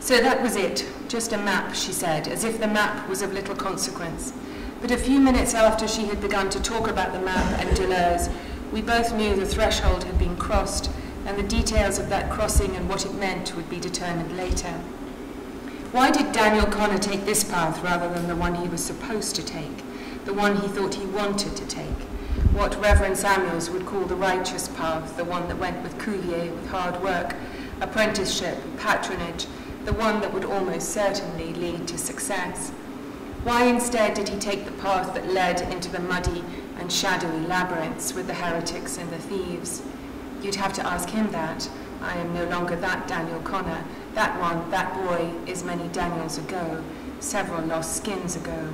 So that was it, just a map, she said, as if the map was of little consequence. But a few minutes after she had begun to talk about the map and Deleuze, we both knew the threshold had been crossed, and the details of that crossing and what it meant would be determined later. Why did Daniel Connor take this path rather than the one he was supposed to take, the one he thought he wanted to take? What Reverend Samuels would call the righteous path, the one that went with Cuvier, with hard work, apprenticeship, patronage, the one that would almost certainly lead to success. Why instead did he take the path that led into the muddy and shadowy labyrinths with the heretics and the thieves? You'd have to ask him that. I am no longer that Daniel Connor. That one, that boy, is many Daniels ago, several lost skins ago.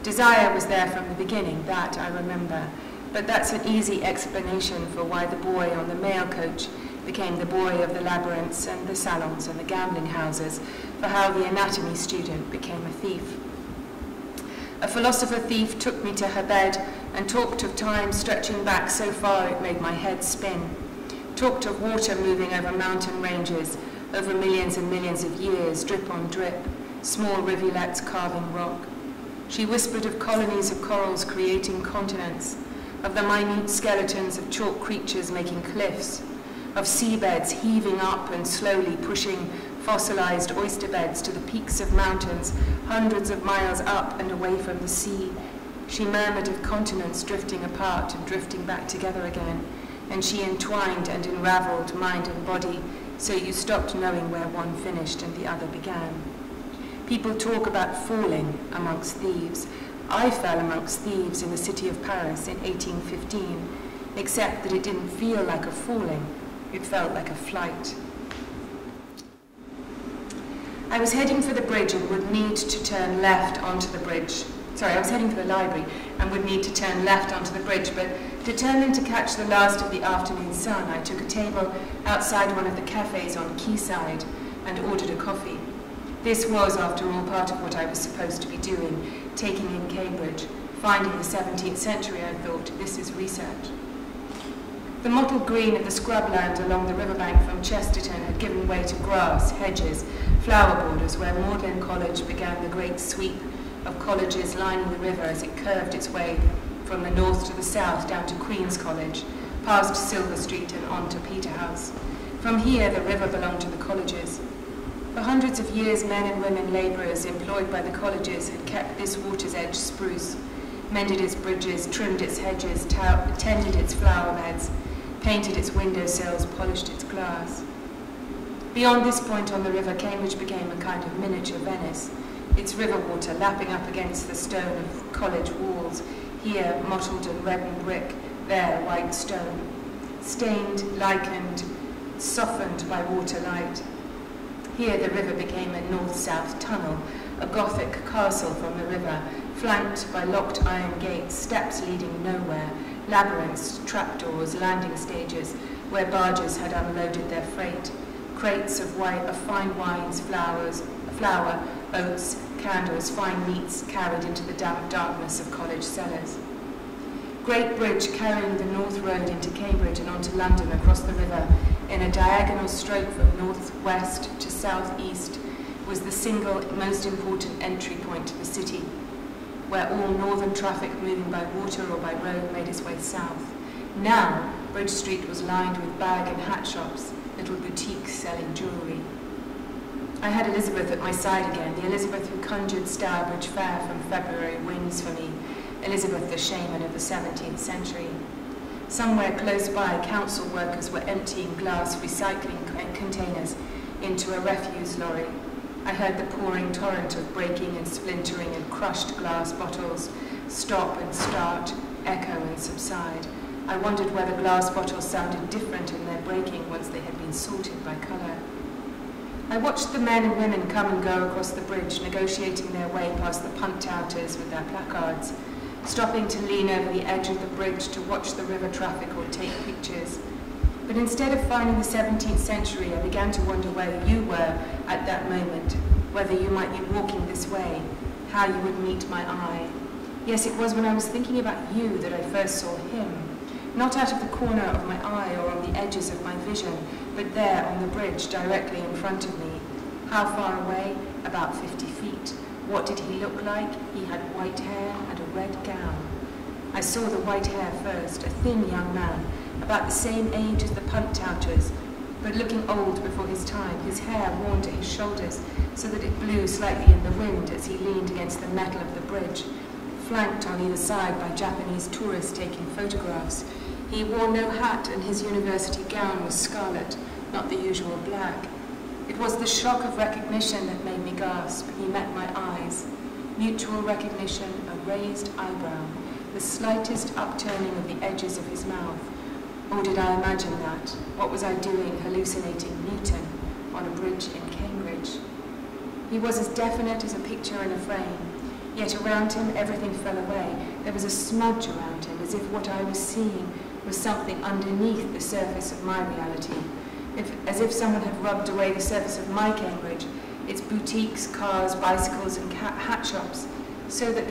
Desire was there from the beginning, that I remember, but that's an easy explanation for why the boy on the mail coach became the boy of the labyrinths and the salons and the gambling houses, for how the anatomy student became a thief. A philosopher thief took me to her bed and talked of time stretching back so far it made my head spin. Talked of water moving over mountain ranges, over millions and millions of years, drip on drip, small rivulets carving rock. She whispered of colonies of corals creating continents, of the minute skeletons of chalk creatures making cliffs, of seabeds heaving up and slowly pushing fossilized oyster beds to the peaks of mountains, hundreds of miles up and away from the sea. She murmured of continents drifting apart and drifting back together again, and she entwined and unraveled mind and body, so you stopped knowing where one finished and the other began. People talk about falling amongst thieves. I fell amongst thieves in the city of Paris in 1815, except that it didn't feel like a falling. It felt like a flight. I was heading for the bridge and would need to turn left onto the bridge. Sorry, I was heading for the library and would need to turn left onto the bridge, but determined to catch the last of the afternoon sun, I took a table outside one of the cafes on Quayside and ordered a coffee. This was, after all, part of what I was supposed to be doing, taking in Cambridge, finding the 17th century. I thought, this is research. The mottled green of the scrubland along the riverbank from Chesterton had given way to grass, hedges, flower borders, where Magdalen College began the great sweep of colleges lining the river as it curved its way from the north to the south down to Queen's College, past Silver Street and on to Peterhouse. From here, the river belonged to the colleges. For hundreds of years, men and women labourers employed by the colleges had kept this water's edge spruce, mended its bridges, trimmed its hedges, tended its flower beds, painted its windowsills, polished its glass. Beyond this point on the river, Cambridge became a kind of miniature Venice, its river water lapping up against the stone of college walls, here mottled and reddened brick, there white stone, stained, lichened, softened by water light. Here the river became a north-south tunnel, a Gothic castle from the river, flanked by locked iron gates, steps leading nowhere, labyrinths, trapdoors, landing stages, where barges had unloaded their freight, crates of fine wines, flour, oats, candles, fine meats carried into the damp darkness of college cellars. Great bridge carrying the North Road into Cambridge and onto London across the river in a diagonal stroke from northwest to southeast was the single most important entry point to the city, where all northern traffic moving by water or by road made its way south. Now, Bridge Street was lined with bag and hat shops, little boutiques selling jewellery. I had Elizabeth at my side again, the Elizabeth who conjured Stourbridge Fair from February winds for me, Elizabeth the shaman of the 17th century. Somewhere close by, council workers were emptying glass recycling containers into a refuse lorry. I heard the pouring torrent of breaking and splintering and crushed glass bottles stop and start, echo and subside. I wondered whether glass bottles sounded different in their breaking once they had been sorted by colour. I watched the men and women come and go across the bridge, negotiating their way past the punt-outers with their placards, stopping to lean over the edge of the bridge to watch the river traffic or take pictures. But instead of finding the 17th century, I began to wonder where you were at that moment, whether you might be walking this way, how you would meet my eye. Yes, it was when I was thinking about you that I first saw him, not out of the corner of my eye or on the edges of my vision, but there on the bridge directly in front of me, How far away? About 50 feet. What did he look like? He had white hair and a red gown. I saw the white hair first, a thin young man, about the same age as the punt touters, but looking old before his time, his hair worn to his shoulders so that it blew slightly in the wind as he leaned against the metal of the bridge, flanked on either side by Japanese tourists taking photographs. He wore no hat and his university gown was scarlet, not the usual black. It was the shock of recognition that made me gasp. He met my eyes. Mutual recognition, a raised eyebrow, the slightest upturning of the edges of his mouth. Or did I imagine that? What was I doing hallucinating Newton on a bridge in Cambridge? He was as definite as a picture in a frame, yet around him everything fell away. There was a smudge around him, as if what I was seeing was something underneath the surface of my reality. As if someone had rubbed away the surface of my Cambridge, its boutiques, cars, bicycles, and hat shops, so that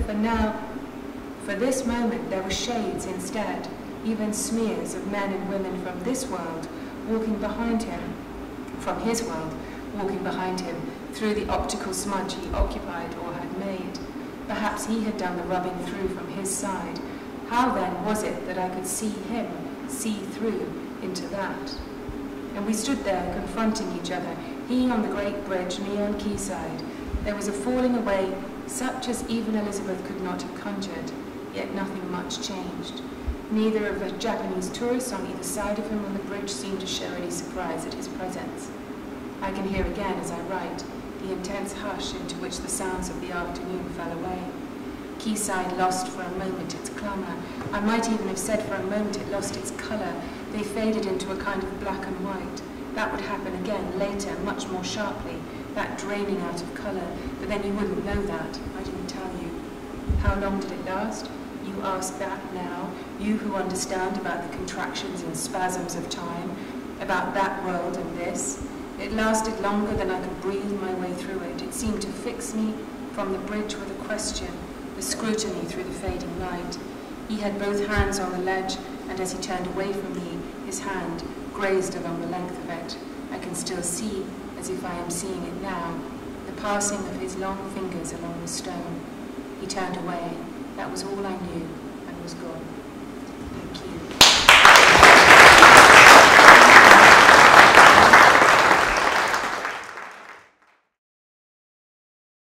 for this moment, there were shades instead, even smears of men and women from this world walking behind him, from his world, walking behind him through the optical smudge he occupied or had made. Perhaps he had done the rubbing through from his side. How then was it that I could see him, see through into that? And we stood there confronting each other, he on the great bridge, me on quayside. There was a falling away such as even Elizabeth could not have conjured, yet nothing much changed. Neither of the Japanese tourists on either side of him on the bridge seemed to show any surprise at his presence. I can hear again as I write the intense hush into which the sounds of the afternoon fell away. Quayside lost for a moment its clamour. I might even have said for a moment it lost its colour. They faded into a kind of black and white. That would happen again later, much more sharply, that draining out of colour. But then you wouldn't know that. I didn't tell you. How long did it last? You ask that now, you who understand about the contractions and spasms of time, about that world and this. It lasted longer than I could breathe my way through it. It seemed to fix me from the bridge with a question, the scrutiny through the fading light. He had both hands on the ledge, and as he turned away from me, his hand grazed along the length of it. I can still see, as if I am seeing it now, the passing of his long fingers along the stone. He turned away. That was all I knew, and was gone. Thank you.